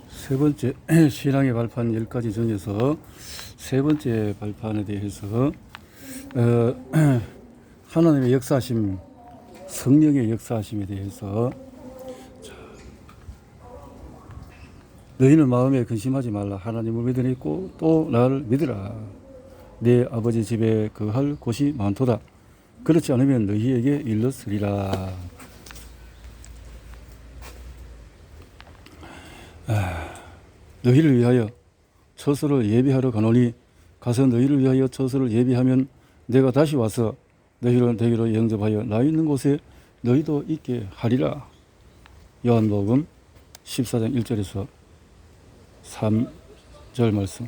세 번째 신앙의 발판 10가지 중에서 세 번째 발판에 대해서 하나님의 역사하심, 성령의 역사하심에 대해서 너희는 마음에 근심하지 말라. 하나님을 믿으니고 또 나를 믿으라. 내 아버지 집에 거할 곳이 많도다. 그렇지 않으면 너희에게 일렀으리라. 너희를 위하여 처소를 예비하러 가노니 가서 너희를 위하여 처소를 예비하면 내가 다시 와서 너희를 내게로 영접하여 나 있는 곳에 너희도 있게 하리라. 요한복음 14장 1절에서 3절 말씀.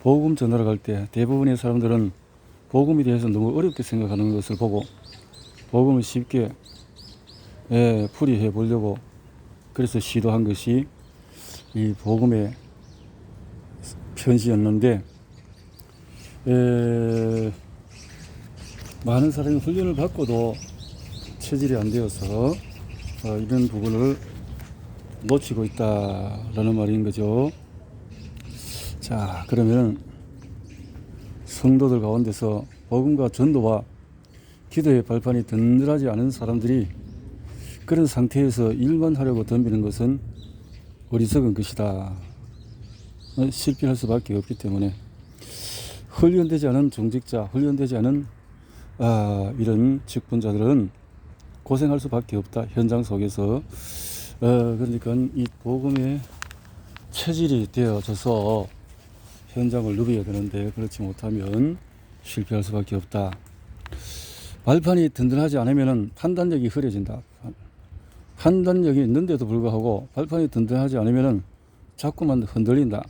복음 전하러 갈 때 대부분의 사람들은 복음에 대해서 너무 어렵게 생각하는 것을 보고 복음을 쉽게 풀이해 보려고 그래서 시도한 것이 이 복음의 편지였는데, 많은 사람이 훈련을 받고도 체질이 안 되어서 이런 부분을 놓치고 있다라는 말인 거죠. 자, 그러면 성도들 가운데서 복음과 전도와 기도의 발판이 든든하지 않은 사람들이 그런 상태에서 일만 하려고 덤비는 것은 어리석은 것이다. 실패할 수밖에 없기 때문에 훈련되지 않은 중직자, 훈련되지 않은 이런 직분자들은 고생할 수밖에 없다. 현장 속에서 그러니까 이 복음의 체질이 되어져서 현장을 누벼야 되는데 그렇지 못하면 실패할 수밖에 없다. 발판이 든든하지 않으면 판단력이 흐려진다. 판단력이 있는데도 불구하고 발판이 든든하지 않으면 자꾸만 흔들린다.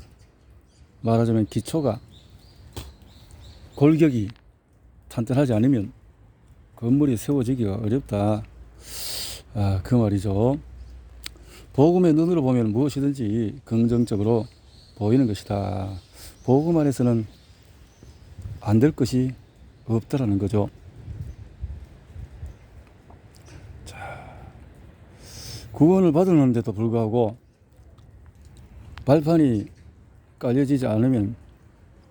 말하자면 기초가 골격이 탄탄하지 않으면 건물이 세워지기가 어렵다. 그 말이죠. 복음의 눈으로 보면 무엇이든지 긍정적으로 보이는 것이다. 복음 안에서는 안 될 것이 없다라는 거죠. 구원을 받았는데도 불구하고 발판이 깔려지지 않으면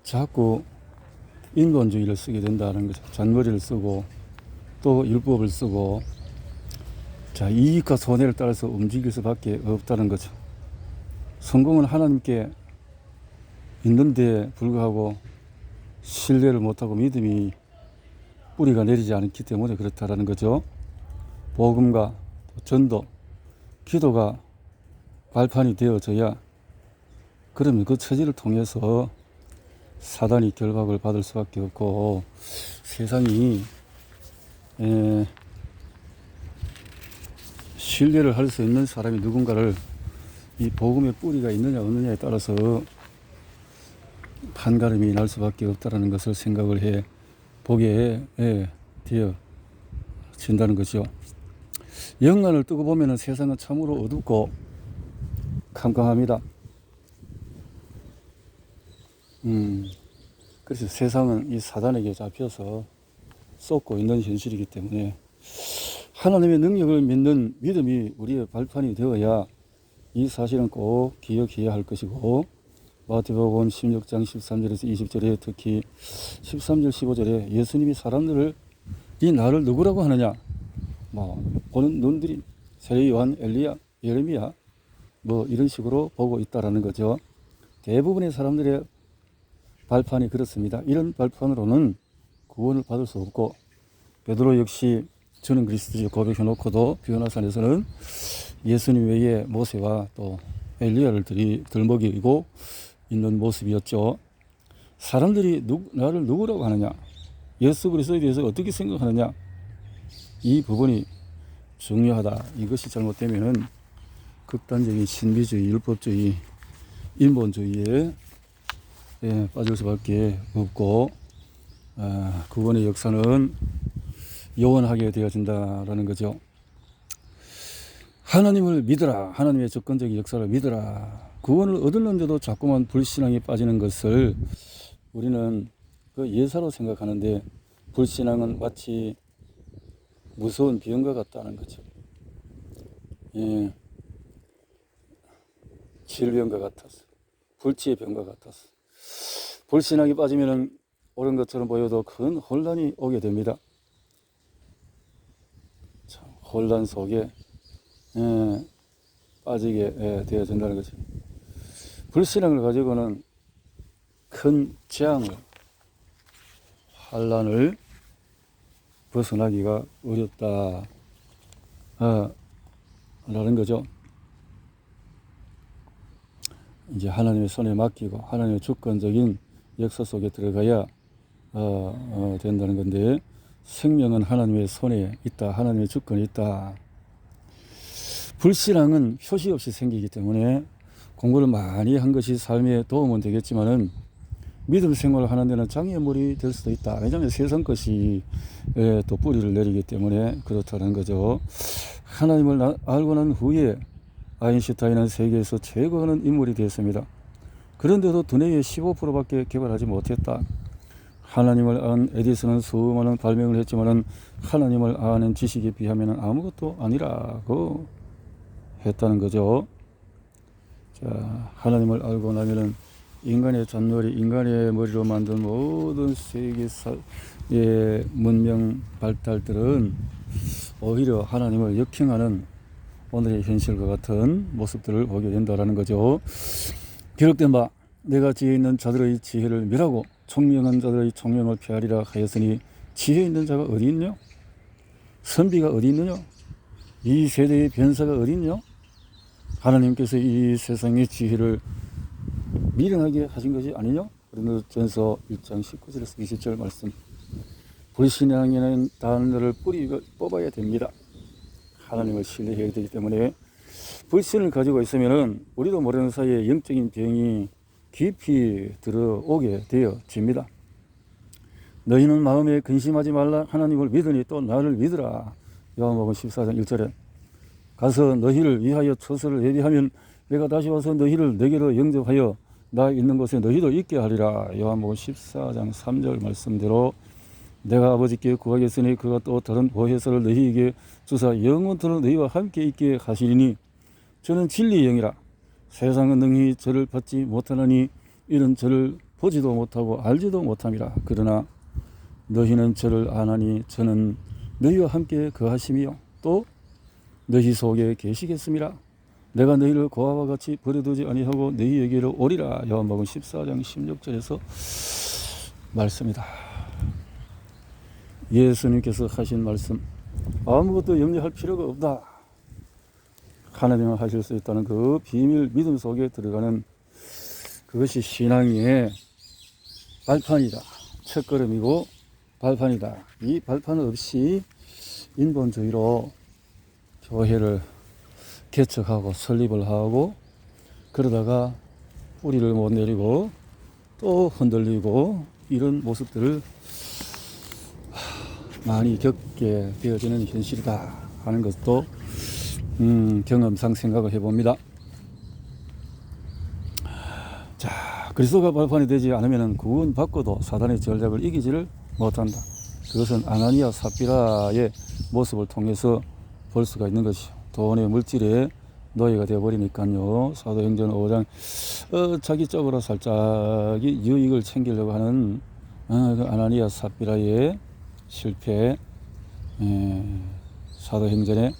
자꾸 인본주의를 쓰게 된다는 거죠. 잔머리를 쓰고 또 율법을 쓰고 이익과 손해를 따라서 움직일 수밖에 없다는 거죠. 성공은 하나님께 있는데 불구하고 신뢰를 못하고 믿음이 뿌리가 내리지 않기 때문에 그렇다라는 거죠. 복음과 전도, 기도가 발판이 되어져야 그러면 그 처지를 통해서 사단이 결박을 받을 수밖에 없고 세상이 신뢰를 할 수 있는 사람이 누군가를 이 복음의 뿌리가 있느냐 없느냐에 따라서 판가름이 날 수밖에 없다는 것을 생각을 해 보게 되어진다는 것이죠. 영안을 뜨고 보면 세상은 참으로 어둡고 캄캄합니다. 그래서 세상은 이 사단에게 잡혀서 쏟고 있는 현실이기 때문에 하나님의 능력을 믿는 믿음이 우리의 발판이 되어야 이 사실은 꼭 기억해야 할 것이고, 마태복음 16장 13절에서 20절에 특히 13절 15절에 예수님이 사람들을 이 나를 누구라고 하느냐, 보는 눈들이 세례 요한, 엘리야, 예레미야 이런 식으로 보고 있다라는 거죠. 대부분의 사람들의 발판이 그렇습니다. 이런 발판으로는 구원을 받을 수 없고, 베드로 역시 저는 그리스도죠 고백해 놓고도 비오나산에서는 예수님 외에 모세와 또 엘리야를 들먹이고 있는 모습이었죠. 사람들이 나를 누구라고 하느냐, 예수 그리스도에 대해서 어떻게 생각하느냐, 이 부분이 중요하다. 이것이 잘못되면은 극단적인 신비주의, 율법주의, 인본주의에 빠질 수밖에 없고, 구원의 역사는 영원하게 되어진다라는 거죠. 하나님을 믿어라. 하나님의 조건적인 역사를 믿어라. 구원을 얻었는데도 자꾸만 불신앙에 빠지는 것을 우리는 그 예사로 생각하는데, 불신앙은 마치 무서운 병과 같다는 거죠. 질병과 같았어. 불치의 병과 같았어. 불신앙에 빠지면은 옳은 것처럼 보여도 큰 혼란이 오게 됩니다. 참, 혼란 속에 빠지게 되어진다는 거죠. 불신앙을 가지고는 큰 재앙을, 환란을 벗어나기가 어렵다 라는 거죠. 이제 하나님의 손에 맡기고 하나님의 주권적인 역사 속에 들어가야 된다는 건데, 생명은 하나님의 손에 있다. 하나님의 주권이 있다. 불신앙은 표시 없이 생기기 때문에 공부를 많이 한 것이 삶에 도움은 되겠지만은 믿음 생활을 하는 데는 장애물이 될 수도 있다. 왜냐하면 세상 것이 또 뿌리를 내리기 때문에 그렇다는 거죠. 하나님을 알고 난 후에 아인슈타인은 세계에서 최고하는 인물이 되었습니다. 그런데도 두뇌의 15%밖에 개발하지 못했다. 하나님을 안 에디슨은 수많은 발명을 했지만은 하나님을 아는 지식에 비하면 아무것도 아니라고 했다는 거죠. 자, 하나님을 알고 나면은 인간의 잔머리, 인간의 머리로 만든 모든 세계의 문명 발달들은 오히려 하나님을 역행하는 오늘의 현실과 같은 모습들을 보게 된다는 거죠. 기록된 바 내가 지혜 있는 자들의 지혜를 멸하고 총명한 자들의 총명을 폐하리라 하였으니 지혜 있는 자가 어디 있냐? 선비가 어디 있느냐? 이 세대의 변사가 어디 있냐? 하나님께서 이 세상의 지혜를 미련하게 하신 것이 아니냐? 고린도전서 1장 19절에서 20절 말씀. 불신앙에는 단어를 뽑아야 됩니다. 하나님을 신뢰해야 되기 때문에 불신을 가지고 있으면은 우리도 모르는 사이에 영적인 병이 깊이 들어오게 되어집니다. 너희는 마음에 근심하지 말라. 하나님을 믿으니 또 나를 믿으라. 요한복음 14장 1절에 가서 너희를 위하여 처소를 예비하면 내가 다시 와서 너희를 내게로 영접하여 나 있는 곳에 너희도 있게 하리라. 요한복음 14장 3절 말씀대로 내가 아버지께 구하겠으니 그가 또 다른 보혜사를 너희에게 주사 영원토록 너희와 함께 있게 하시리니 저는 진리의 영이라. 세상은 능히 저를 받지 못하느니 이는 저를 보지도 못하고 알지도 못함이라. 그러나 너희는 저를 아나니 저는 너희와 함께 거하심이요 또 너희 속에 계시겠음이라. 내가 너희를 고아와 같이 버려두지 아니하고 너희에게로 오리라. 요한복음 14장 16절에서 말씀이다. 예수님께서 하신 말씀, 아무것도 염려할 필요가 없다. 하나님은 하실 수 있다는 그 비밀 믿음 속에 들어가는 그것이 신앙의 발판이다. 첫걸음이고 발판이다. 이 발판 없이 인본주의로 교회를 개척하고 설립을 하고 그러다가 뿌리를 못 내리고 또 흔들리고 이런 모습들을 많이 겪게 되어지는 현실이다 하는 것도 경험상 생각을 해봅니다. 자, 그리스도가 발판이 되지 않으면 구원받고도 사단의 전략을 이기지를 못한다. 그것은 아나니아 삽비라의 모습을 통해서 볼 수가 있는 것이죠. 돈의 물질에 노예가 되어버리니까요. 사도행전 5장 자기 쪽으로 살짝 유익을 챙기려고 하는 그 아나니아 삽비라의 실패, 사도행전에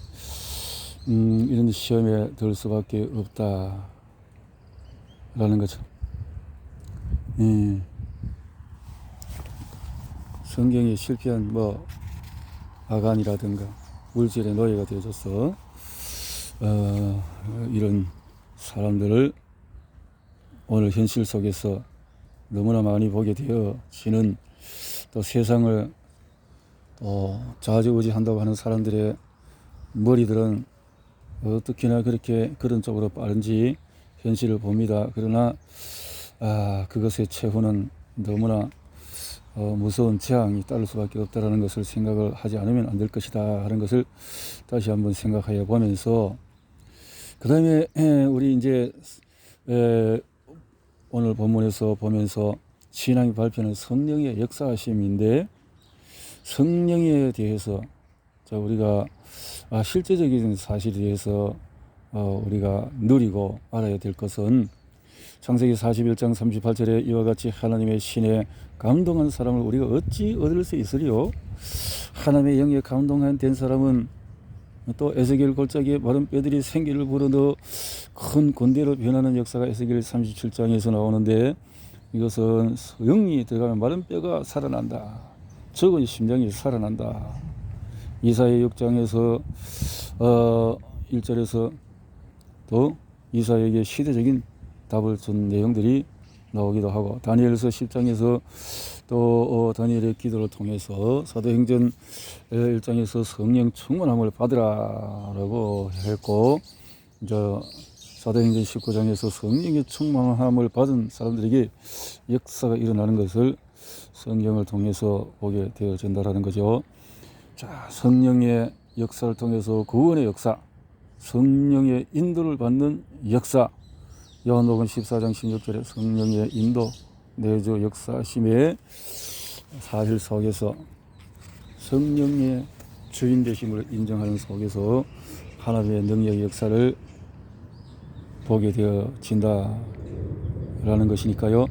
이런 시험에 들 수밖에 없다라는 거죠. 성경에 실패한 아간이라든가 물질의 노예가 되어져서 이런 사람들을 오늘 현실 속에서 너무나 많이 보게 되어지는, 또 세상을 좌지우지한다고 하는 사람들의 머리들은 어떻게나 그렇게 그런 쪽으로 빠른지 현실을 봅니다. 그러나 그것의 최후는 너무나 무서운 재앙이 따를 수밖에 없다라는 것을 생각을 하지 않으면 안 될 것이다 하는 것을 다시 한번 생각하여 보면서, 그 다음에 우리 이제 오늘 본문에서 보면서 신앙의 발표는 성령의 역사하심인데, 성령에 대해서 우리가 실제적인 사실에 대해서 우리가 누리고 알아야 될 것은 창세기 41장 38절에 이와 같이 하나님의 신에 감동한 사람을 우리가 어찌 얻을 수 있으리요? 하나님의 영에 감동된 사람은 또 에스겔 골짜기에 마른 뼈들이 생기를 불어넣어 큰 군대로 변하는 역사가 에스겔 37장에서 나오는데, 이것은 영이 들어가면 마른 뼈가 살아난다. 적은 심장이 살아난다. 이사야 6장에서 1절에서 또 이사야에게 시대적인 답을 준 내용들이 나오기도 하고, 다니엘서 10장에서 또 다니엘의 기도를 통해서 사도행전 1장에서 성령 충만함을 받으라라고 했고, 이제 사도행전 19장에서 성령의 충만함을 받은 사람들에게 역사가 일어나는 것을 성경을 통해서 보게 되어진다라는 거죠. 자, 성령의 역사를 통해서 구원의 역사, 성령의 인도를 받는 역사, 요한복음 14장 16절에 성령의 인도 내주 역사심의 사실 속에서 성령의 주인 되심을 인정하는 속에서 하나님의 능력의 역사를 보게 되어진다라는 것이니까요.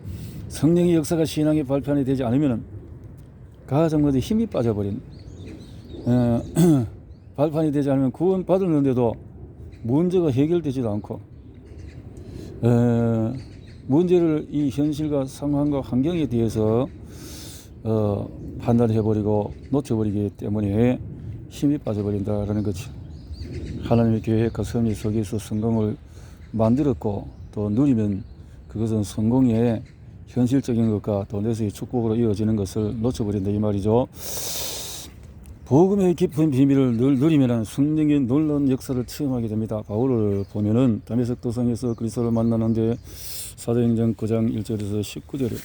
성령의 역사가 신앙의 발판이 되지 않으면 가장 힘이 빠져버린, 발판이 되지 않으면 구원 받았는데도 문제가 해결되지도 않고, 문제를 이 현실과 상황과 환경에 대해서 판단해버리고 놓쳐버리기 때문에 힘이 빠져버린다라는 거죠. 하나님의 계획과 섭리 속에서 성공을 만들었고 또 누리면 그것은 성공의 현실적인 것과 또 내세의 축복으로 이어지는 것을 놓쳐버린다 이 말이죠. 복음의 깊은 비밀을 늘 누리면 성령의 놀라운 역사를 체험하게 됩니다. 바울을 보면은 다메섹 도성에서 그리스도를 만나는데 사도행전 9장 1절에서 19절에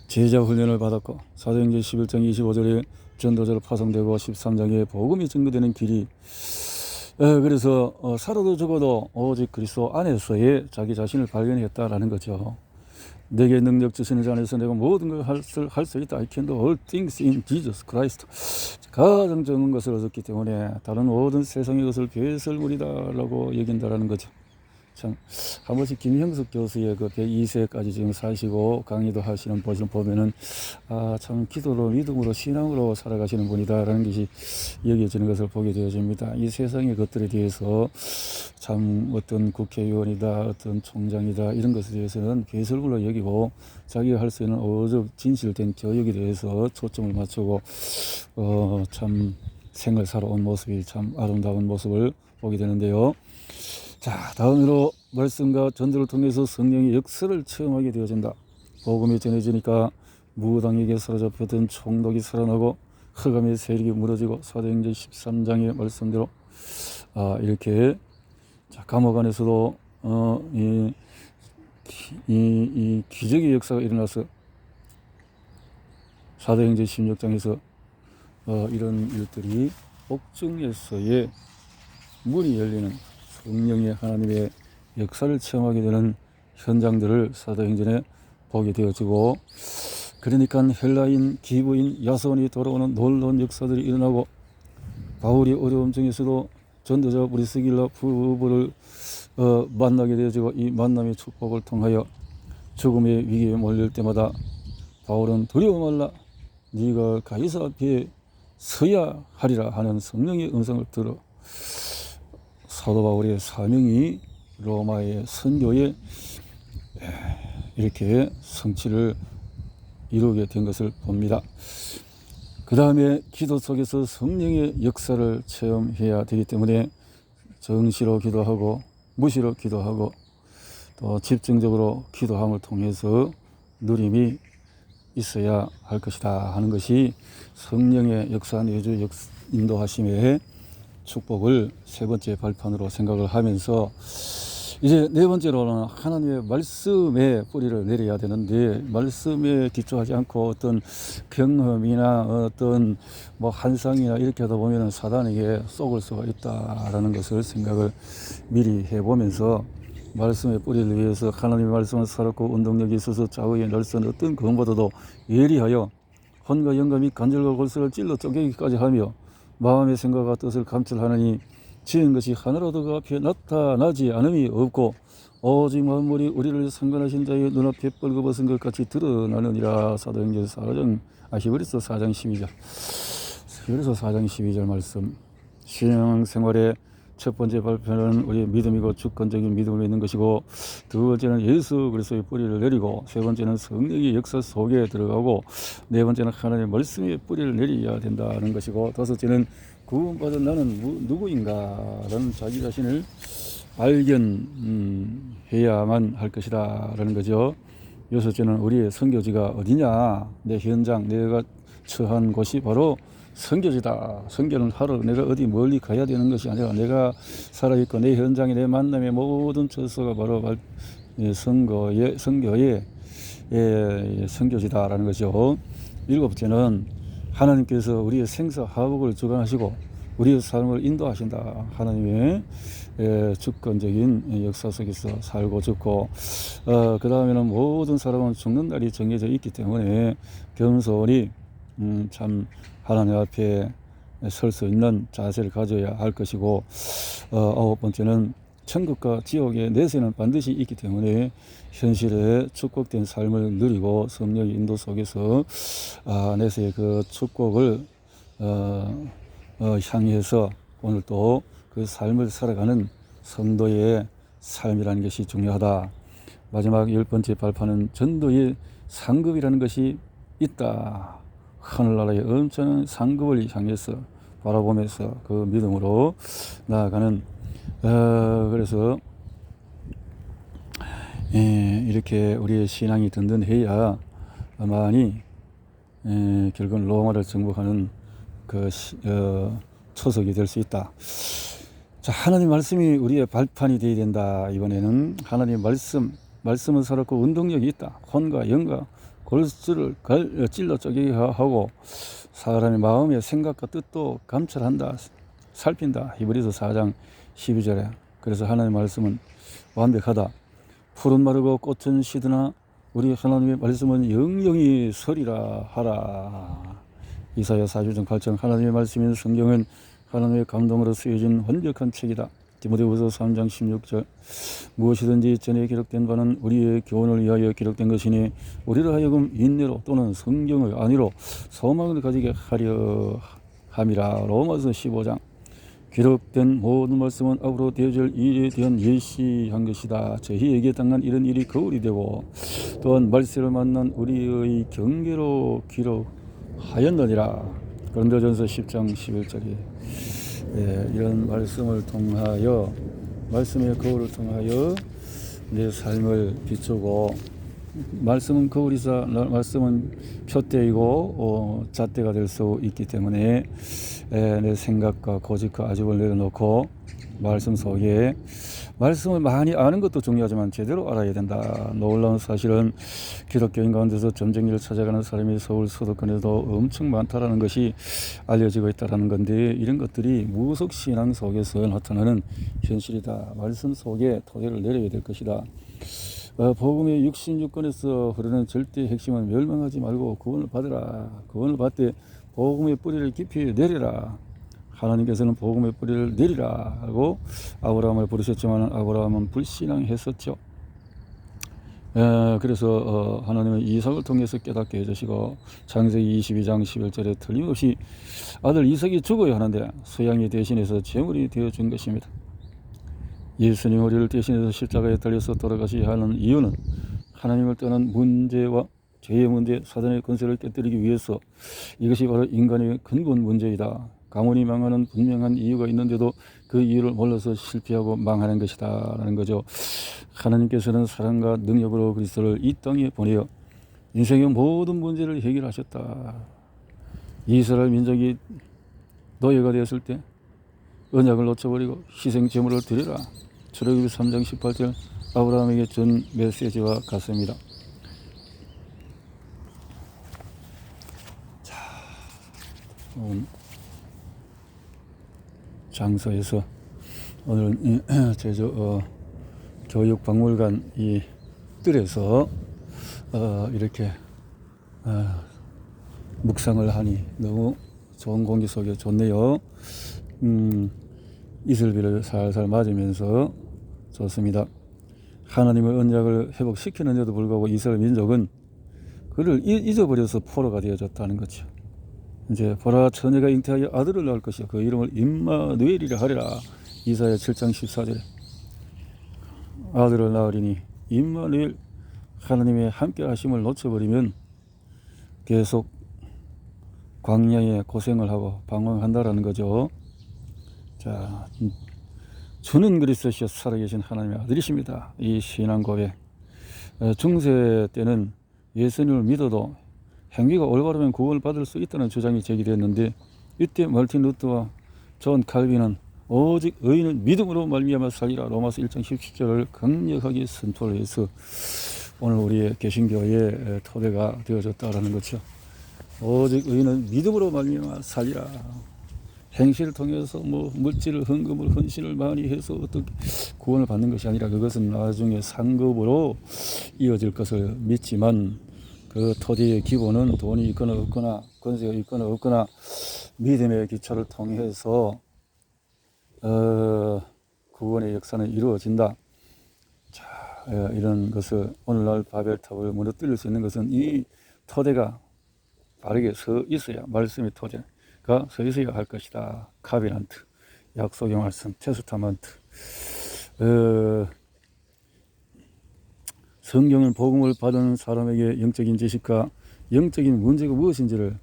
제자 훈련을 받았고, 사도행전 11장 25절에 전도자로 파송되고 13장에 복음이 증거되는 길이, 그래서 살아도 죽어도 오직 그리스도 안에서의 자기 자신을 발견했다라는 거죠. 내게 능력 주시는 자 안에서 내가 모든 걸 할 수 있다. I can do all things in Jesus Christ. 가장 적은 것을 얻었기 때문에 다른 모든 세상의 것을 배설물이다라고 여긴다라는 거죠. 참, 한 번씩 김형숙 교수의 그 102세까지 지금 사시고 강의도 하시는 모습을 보면은, 참 기도로, 믿음으로, 신앙으로 살아가시는 분이다라는 것이 여겨지는 것을 보게 되어집니다. 이 세상의 것들에 대해서 참 어떤 국회의원이다, 어떤 총장이다, 이런 것에 대해서는 배설물로 여기고 자기가 할 수 있는 오직 진실된 교육에 대해서 초점을 맞추고, 참 생을 살아온 모습이 참 아름다운 모습을 보게 되는데요. 자, 다음으로 말씀과 전도를 통해서 성령의 역사를 체험하게 되어진다. 복음이 전해지니까 무당에게 사로잡혔던 총독이 살아나고 흑암의 세력이 무너지고, 사도행전 13장의 말씀대로 이렇게 감옥 안에서도 이 기적의 역사가 일어나서 사도행전 16장에서 이런 일들이 옥중에서의 문이 열리는 성령의 하나님의 역사를 체험하게 되는 현장들을 사도행전에 보게 되어지고, 그러니까 헬라인, 기브인, 야손이 돌아오는 놀라운 역사들이 일어나고, 바울이 어려움 중에서도 전도자 브리스길라 부부를 만나게 되어지고, 이 만남의 축복을 통하여 죽음의 위기에 몰릴 때마다 바울은 두려워 말라, 네가 가이사 앞에 서야 하리라 하는 성령의 음성을 들어 사도 바울의 사명이 로마의 선교에 이렇게 성취를 이루게 된 것을 봅니다. 그 다음에 기도 속에서 성령의 역사를 체험해야 되기 때문에 정시로 기도하고 무시로 기도하고 또 집중적으로 기도함을 통해서 누림이 있어야 할 것이다 하는 것이 성령의 역사 내주 인도하심의 축복을 세 번째 발판으로 생각을 하면서, 이제 네 번째로는 하나님의 말씀에 뿌리를 내려야 되는데, 말씀에 기초하지 않고 어떤 경험이나 어떤 환상이나 이렇게 하다 보면 사단에게 속을 수가 있다라는 것을 생각을 미리 해보면서, 말씀의 뿌리를 위해서 하나님의 말씀은 살았고 운동력이 있어서 좌우의 날선 어떤 검보다도 예리하여 혼과 영감이 간절과 골수를 찔러 쪼개기까지 하며 마음의 생각과 뜻을 감찰하느니 지은 것이 하나라도 그 앞에 나타나지 않음이 없고 오직 만물이 우리를 상관하신 자의 눈앞에 뻘거벗은 것 같이 드러나느니라. 사도행전 4장 히브리서 4장 12절 히브리서 4장 12절 말씀. 신앙생활의 첫 번째 발표는 우리의 믿음이고 주권적인 믿음을 믿는 것이고, 두 번째는 예수 그리스도의 뿌리를 내리고, 세 번째는 성령의 역사 속에 들어가고, 네 번째는 하나님의 말씀의 뿌리를 내려야 된다는 것이고, 다섯째는 구원받은 나는 누구인가라는 자기 자신을 발견해야만 할 것이다 라는 거죠. 여섯째는 우리의 선교지가 어디냐, 내 현장, 내가 처한 곳이 바로 선교지다. 선교는 하러 내가 어디 멀리 가야 되는 것이 아니라 내가 살아있고 내 현장에 내 만남의 모든 처소가 바로 선교의 선교지다라는 거죠. 일곱째는 하나님께서 우리의 생사화복을 주관하시고 우리의 삶을 인도하신다. 하나님의 주권적인 역사 속에서 살고 죽고, 그 다음에는 모든 사람은 죽는 날이 정해져 있기 때문에 겸손히 참 하나님 앞에 설 수 있는 자세를 가져야 할 것이고, 아홉 번째는 천국과 지옥의 내세는 반드시 있기 때문에 현실의 축복된 삶을 누리고 성령의 인도 속에서 내세의 그 축복을 향해서 오늘 또 그 삶을 살아가는 성도의 삶이라는 것이 중요하다. 마지막 열 번째 발판은 전도의 상급이라는 것이 있다. 하늘나라의 엄청난 상급을 향해서 바라보면서 그 믿음으로 나아가는, 그래서 이렇게 우리의 신앙이 든든해야 많이 결국은 로마를 정복하는 그 초석이 될 수 있다. 자, 하나님 말씀이 우리의 발판이 되어야 된다. 이번에는 하나님 말씀은 살았고 운동력이 있다. 혼과 영과 골수를 찔러 쪼개게 하고 사람의 마음의 생각과 뜻도 감찰한다, 살핀다. 히브리서 4장 12절에. 그래서 하나님의 말씀은 완벽하다. 풀은 마르고 꽃은 시드나 우리 하나님의 말씀은 영영이 서리라 하라. 이사야 40장 8절. 하나님의 말씀인 성경은 하나님의 감동으로 쓰여진 완벽한 책이다. 디모데후서 3장 16절. 무엇이든지 전에 기록된 바는 우리의 교훈을 위하여 기록된 것이니 우리를 하여금 인내로 또는 성경을 안위로 소망을 가지게 하려 함이라. 로마서 15장. 기록된 모든 말씀은 앞으로 되어질 일에 대한 예시한 것이다. 저희에게 당한 이런 일이 거울이 되고 또한 말세를 만난 우리의 경계로 기록하였느니라. 고린도전서 10장 11절이 이런 말씀을 통하여, 말씀의 거울을 통하여 내 삶을 비추고, 말씀은 거울이자 말씀은 표대이고 잣대가 될 수 있기 때문에 내 생각과 고집과 아집을 내려놓고 말씀 속에, 말씀을 많이 아는 것도 중요하지만 제대로 알아야 된다. 놀라운 사실은 기독교인 가운데서 점쟁이를 찾아가는 사람이 서울 수도권에도 엄청 많다라는 것이 알려지고 있다는 건데, 이런 것들이 무속신앙 속에서 나타나는 현실이다. 말씀 속에 토대를 내려야 될 것이다. 복음의 66권에서 흐르는 절대 핵심은 멸망하지 말고 구원을 받으라. 구원을 받되 복음의 뿌리를 깊이 내리라. 하나님께서는 복음의 뿌리를 내리라 하고 아브라함을 부르셨지만 아브라함은 불신앙했었죠. 그래서 하나님은 이삭을 통해서 깨닫게 해주시고 창세기 22장 11절에 틀림없이 아들 이삭이 죽어야 하는데 수양이 대신해서 제물이 되어준 것입니다. 예수님 우리를 대신해서 십자가에 달려서 돌아가셔야 하는 이유는 하나님을 떠난 문제와 죄의 문제, 사단의 권세를 깨뜨리기 위해서, 이것이 바로 인간의 근본 문제이다. 가문이 망하는 분명한 이유가 있는데도 그 이유를 몰라서 실패하고 망하는 것이다 라는 거죠. 하나님께서는 사랑과 능력으로 그리스도를 이 땅에 보내어 인생의 모든 문제를 해결하셨다. 이스라엘 민족이 노예가 되었을 때 언약을 놓쳐버리고 희생 제물을 드리라. 출애굽기 3장 18절 아브라함에게 준 메시지와 같습니다. 자, 장소에서 오늘은 제주 교육박물관 이 뜰에서 이렇게 묵상을 하니 너무 좋은 공기 속에 좋네요. 이슬비를 살살 맞으면서 좋습니다. 하나님의 언약을 회복시키는데도 불구하고 이스라엘 민족은 그를 잊어버려서 포로가 되어졌다는 거죠. 이제 보라 처녀가 잉태하여 아들을 낳을 것이요 그 이름을 임마누엘이라 하리라. 이사야 7장 14절에 아들을 낳으리니 임마누엘 하나님의 함께 하심을 놓쳐버리면 계속 광야에 고생을 하고 방황한다라는 거죠. 자, 주는 그리스도시여 살아계신 하나님의 아들이십니다. 이 신앙 고백. 중세 때는 예수님을 믿어도 행위가 올바르면 구원을 받을 수 있다는 주장이 제기됐는데 이때 말틴 루터와 존 칼빈은 오직 의인은 믿음으로 말미암아 살리라 로마서 1장 17절을 강력하게 선포를 해서 오늘 우리의 개신교의 토대가 되어졌다라는 거죠. 오직 의인은 믿음으로 말미암아 살리라. 행실을 통해서 물질을 헌금을 헌신을 많이 해서 어떻게 구원을 받는 것이 아니라 그것은 나중에 상급으로 이어질 것을 믿지만 그 토대의 기본은 돈이 있거나 없거나 권세가 있거나 없거나 믿음의 기초를 통해서 구원의 역사는 이루어진다. 자, 이런 것을 오늘날 바벨탑을 무너뜨릴 수 있는 것은 이 토대가 바르게 서 있어야 말씀의 토대가 서 있어야 할 것이다. 카비난트, 약속의 말씀, 테스타먼트. 성경은 복음을 받은 사람에게 영적인 지식과 영적인 문제가 무엇인지를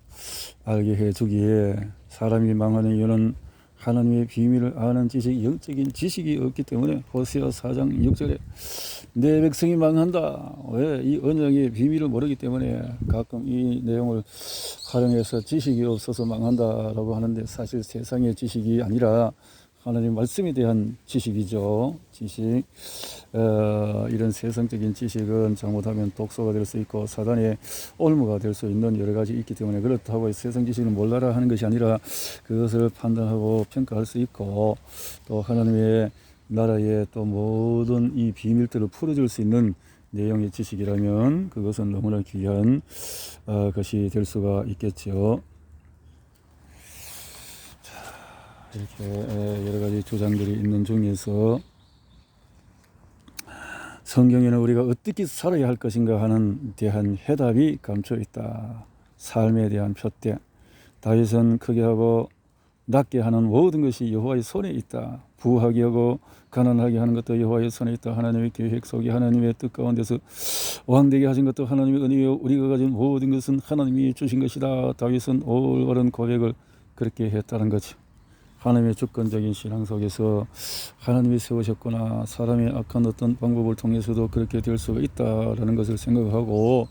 알게 해주기에 사람이 망하는 이유는 하나님의 비밀을 아는 지식, 영적인 지식이 없기 때문에 호세아 4장 6절에 내 백성이 망한다. 왜? 이 언약의 비밀을 모르기 때문에 가끔 이 내용을 활용해서 지식이 없어서 망한다라고 하는데 사실 세상의 지식이 아니라 하나님 말씀에 대한 지식이죠. 지식. 이런 세상적인 지식은 잘못하면 독소가 될 수 있고 사단의 올무가 될 수 있는 여러 가지 있기 때문에 그렇다고 세상 지식을 몰라라 하는 것이 아니라 그것을 판단하고 평가할 수 있고 또 하나님의 나라의 또 모든 이 비밀들을 풀어줄 수 있는 내용의 지식이라면 그것은 너무나 귀한 것이 될 수가 있겠죠. 이렇게 여러 가지 주장들이 있는 중에서 성경에는 우리가 어떻게 살아야 할 것인가 하는 대한 해답이 감춰 있다. 삶에 대한 표대. 다윗은 크게 하고 낮게 하는 모든 것이 여호와의 손에 있다. 부하게 하고 가난하게 하는 것도 여호와의 손에 있다. 하나님의 계획 속에 하나님의 뜻 가운데서 왕되게 하신 것도 하나님의 은혜요 우리가 가진 모든 것은 하나님이 주신 것이다. 다윗은 올바른 고백을 그렇게 했다는 거죠. 하나님의 주권적인 신앙 속에서 하나님이 세우셨구나. 사람의 악한 어떤 방법을 통해서도 그렇게 될 수가 있다라는 것을 생각하고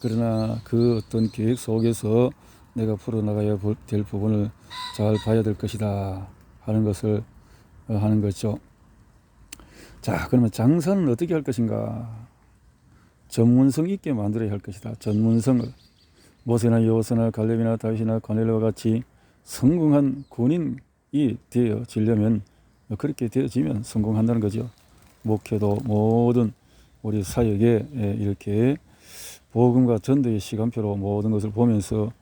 그러나 그 어떤 계획 속에서 내가 풀어나가야 될 부분을 잘 봐야 될 것이다 하는 것을 하는 거죠. 자, 그러면 장사는 어떻게 할 것인가? 전문성 있게 만들어야 할 것이다. 전문성을 모세나 여호수아나 갈렙이나 다윗이나 고넬료와 같이 성공한 군인이 되어지려면 그렇게 되어지면 성공한다는 거죠. 목회도 모든 우리 사역에 이렇게 복음과 전도의 시간표로 모든 것을 보면서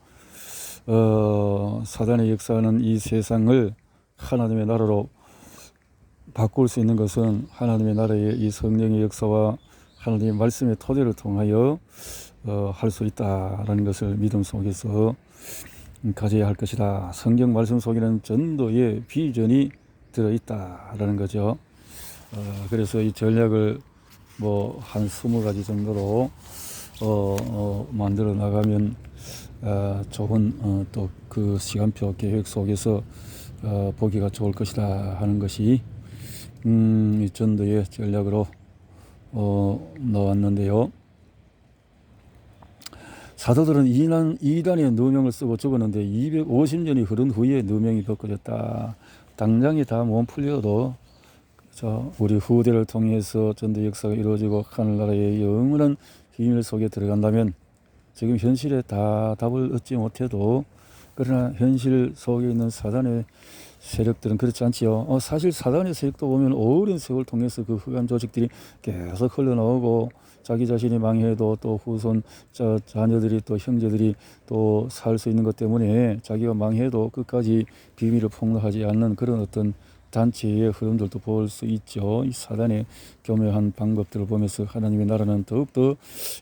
사단의 역사하는 이 세상을 하나님의 나라로 바꿀 수 있는 것은 하나님의 나라의 이 성령의 역사와 하나님의 말씀의 토대를 통하여 할 수 있다라는 것을 믿음 속에서 가져야 할 것이다. 성경 말씀 속에는 전도의 비전이 들어있다라는 거죠. 그래서 이 전략을 한 20가지 정도로 만들어 나가면 좋은 또 그 시간표 계획 속에서 보기가 좋을 것이다 하는 것이 이 전도의 전략으로 나왔는데요. 사도들은 이단의 누명을 쓰고 죽었는데 250년이 흐른 후에 누명이 벗겨졌다. 당장에 다 몸 풀려도 우리 후대를 통해서 전도 역사가 이루어지고 하늘나라의 영원한 비밀 속에 들어간다면 지금 현실에 다 답을 얻지 못해도 그러나 현실 속에 있는 사단의 세력들은 그렇지 않지요. 사실 사단의 세력도 보면 오랜 세월 통해서 그 흑암 조직들이 계속 흘러나오고 자기 자신이 망해도 또 후손 자녀들이 또 형제들이 또 살 수 있는 것 때문에 자기가 망해도 끝까지 비밀을 폭로하지 않는 그런 어떤 단체의 흐름들도 볼 수 있죠. 이 사단의 교묘한 방법들을 보면서 하나님의 나라는 더욱더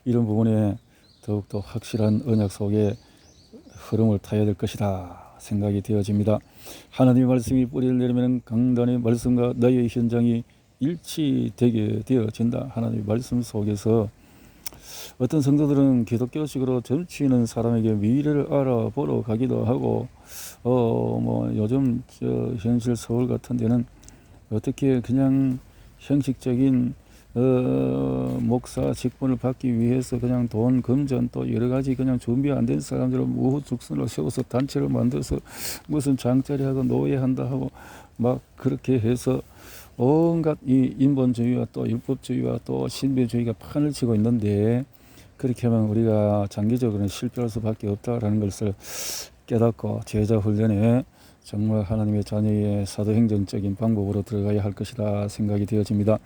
이런 부분에 더욱더 확실한 언약 속에 흐름을 타야 될 것이다 생각이 되어집니다. 하나님의 말씀이 뿌리를 내리면 강단의 말씀과 너의 현장이 일치되게 되어진다. 하나님의 말씀 속에서 어떤 성도들은 기독교식으로 점치는 사람에게 미래를 알아보러 가기도 하고 요즘 현실 서울 같은 데는 어떻게 그냥 형식적인 목사 직분을 받기 위해서 그냥 돈, 금전 또 여러 가지 그냥 준비 안 된 사람들은 우후죽순을 세워서 단체를 만들어서 무슨 장자리하고 노예한다 하고 막 그렇게 해서 온갖 이 인본주의와 또 율법주의와 또 신비주의가 판을 치고 있는데, 그렇게 하면 우리가 장기적으로는 실패할 수밖에 없다라는 것을 깨닫고 제자 훈련에 정말 하나님의 자녀의 사도행정적인 방법으로 들어가야 할 것이다 생각이 되어집니다.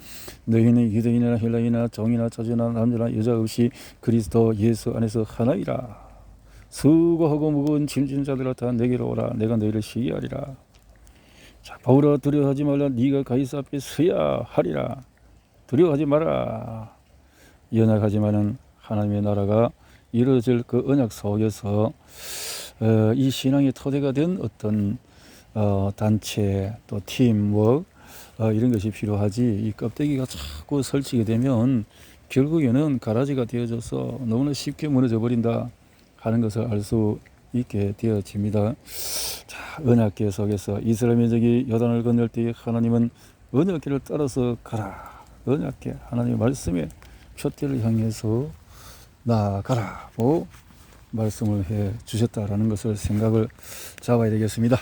너희는 유대인이나 헬라인이나 종이나 자주나 남자나 여자 없이 그리스도 예수 안에서 하나이라. 수고하고 무거운 짐진 자들아 다 내게로 오라. 내가 너희를 쉬게 하리라. 자, 바울아 두려워하지 말라. 네가 가이사 앞에 서야 하리라. 두려워하지 마라. 연약하지만은 하나님의 나라가 이루어질 그 언약 속에서 이 신앙의 토대가 된 어떤 단체 또 팀워크 이런 것이 필요하지, 이 껍데기가 자꾸 설치게 되면 결국에는 가라지가 되어져서 너무나 쉽게 무너져 버린다 하는 것을 알 수 있게 되어집니다. 자, 언약궤 속에서 이스라엘 민족이 요단을 건널 때 하나님은 언약궤를 따라서 가라. 언약궤 하나님의 말씀의 표대를 향해서 나아가라고 말씀을 해 주셨다라는 것을 생각을 잡아야 되겠습니다.